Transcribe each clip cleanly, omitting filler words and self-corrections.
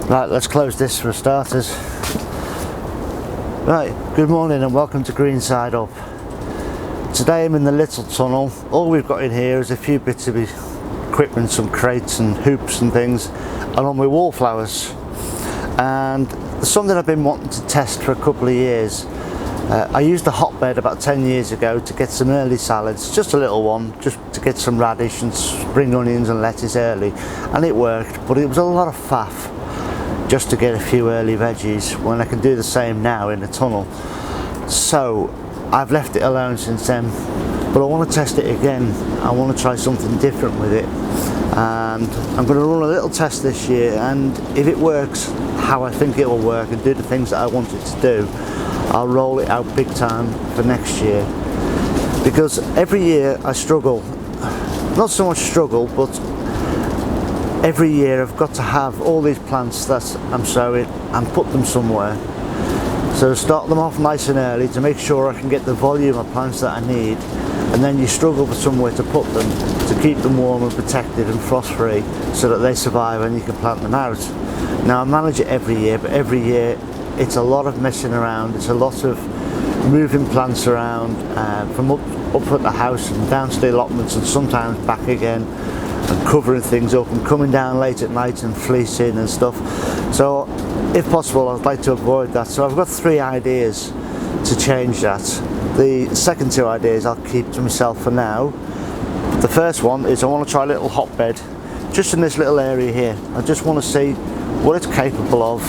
Right, let's close this for starters. Right, good morning and welcome to Green Side Up. Today I'm in the little tunnel. All we've got in here is a few bits of equipment, some crates and hoops and things, and all my wallflowers. And there's something I've been wanting to test for a couple of years. I used a hotbed about 10 years ago to get some early salads, just a little one, just to get some radish and spring onions and lettuce early, and it worked, but it was a lot of faff just to get a few early veggies when I can do the same now in the tunnel. So I've left it alone since then, but I want to test it again. I want to try something different with it, and I'm going to run a little test this year, and if it works how I think it will work and do the things that I want it to do, I'll roll it out big time for next year. Because every year I struggle, not so much struggle, but every year I've got to have all these plants that I'm sowing and put them somewhere. So start them off nice and early to make sure I can get the volume of plants that I need, and then you struggle for somewhere to put them to keep them warm and protected and frost free so that they survive and you can plant them out. Now I manage it every year, but every year it's a lot of messing around, it's a lot of moving plants around from up at the house and down to the allotments and sometimes back again, and covering things up and coming down late at night and fleecing and stuff. So if possible I'd like to avoid that. So I've got 3 ideas to change that. The second 2 ideas I'll keep to myself for now. The first one is I want to try a little hotbed just in this little area here. I just want to see what it's capable of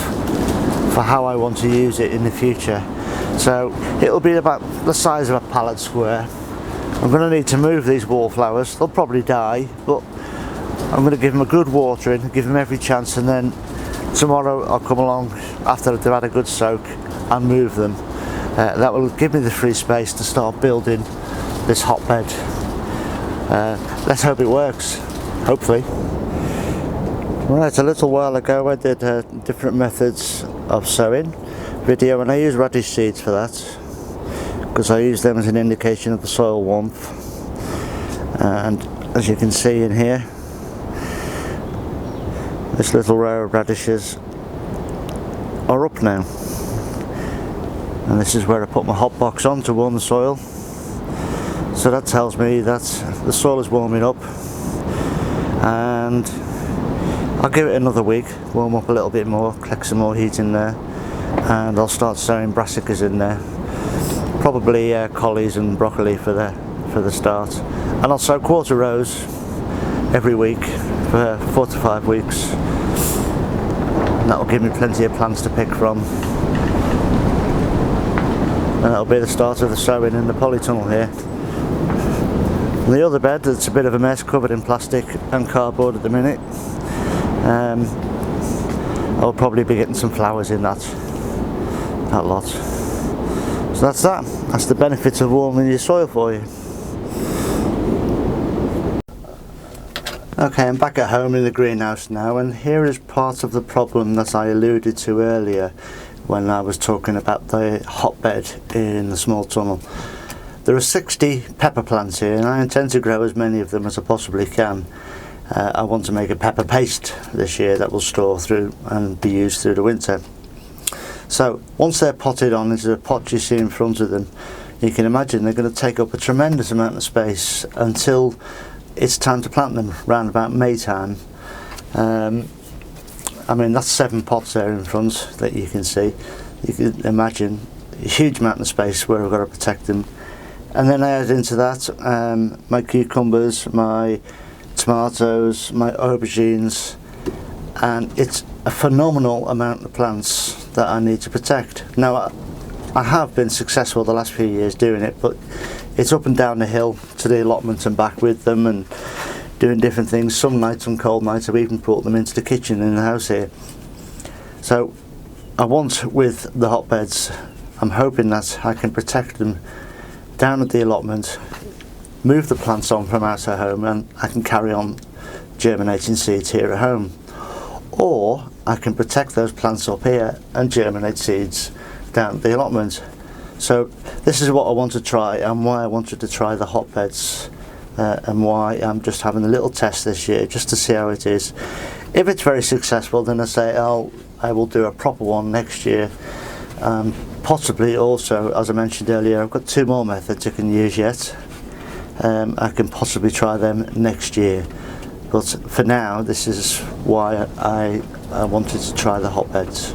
for how I want to use it in the future. So it'll be about the size of a pallet square. I'm going to need to move these wallflowers. They'll probably die, but I'm going to give them a good watering, give them every chance, and then tomorrow I'll come along after they've had a good soak and move them. That will give me the free space to start building this hotbed. Let's hope it works, hopefully. Right, a little while ago I did different methods of sowing video, and I use radish seeds for that because I use them as an indication of the soil warmth. And as you can see in here, this little row of radishes are up now, and this is where I put my hotbox on to warm the soil. So that tells me that the soil is warming up, and I'll give it another week, warm up a little bit more, collect some more heat in there, and I'll start sowing brassicas in there, probably collies and broccoli for the start, and I'll sow quarter rows every week for 4 to 5 weeks, and that'll give me plenty of plants to pick from, and that'll be the start of the sowing in the polytunnel here. And the other bed, it's a bit of a mess, covered in plastic and cardboard at the minute. I'll probably be getting some flowers in that lot. So that's that. That's the benefits of warming your soil for you. Okay, I'm back at home in the greenhouse now, and here is part of the problem that I alluded to earlier when I was talking about the hotbed in the small tunnel. There are 60 pepper plants here, and I intend to grow as many of them as I possibly can. I want to make a pepper paste this year that will store through and be used through the winter. So once they're potted on into the pot you see in front of them, you can imagine they're going to take up a tremendous amount of space until it's time to plant them around about May time. I mean, that's 7 pots there in front that you can see. You can imagine a huge amount of space where I've got to protect them. And then I add into that my cucumbers, my tomatoes, my aubergines, and it's a phenomenal amount of plants that I need to protect. Now I have been successful the last few years doing it, but it's up and down the hill to the allotment and back with them and doing different things. Some nights, some cold nights, I've even brought them into the kitchen in the house here. So I want, with the hotbeds, I'm hoping that I can protect them down at the allotment, move the plants on from out at home, and I can carry on germinating seeds here at home. Or I can protect those plants up here and germinate seeds down at the allotment. So this is what I want to try, and why I wanted to try the hotbeds, and why I'm just having a little test this year just to see how it is. If it's very successful, then I say I'll I will do a proper one next year. Possibly also, as I mentioned earlier, I've got 2 more methods I can use yet. I can possibly try them next year, but for now this is why I wanted to try the hotbeds.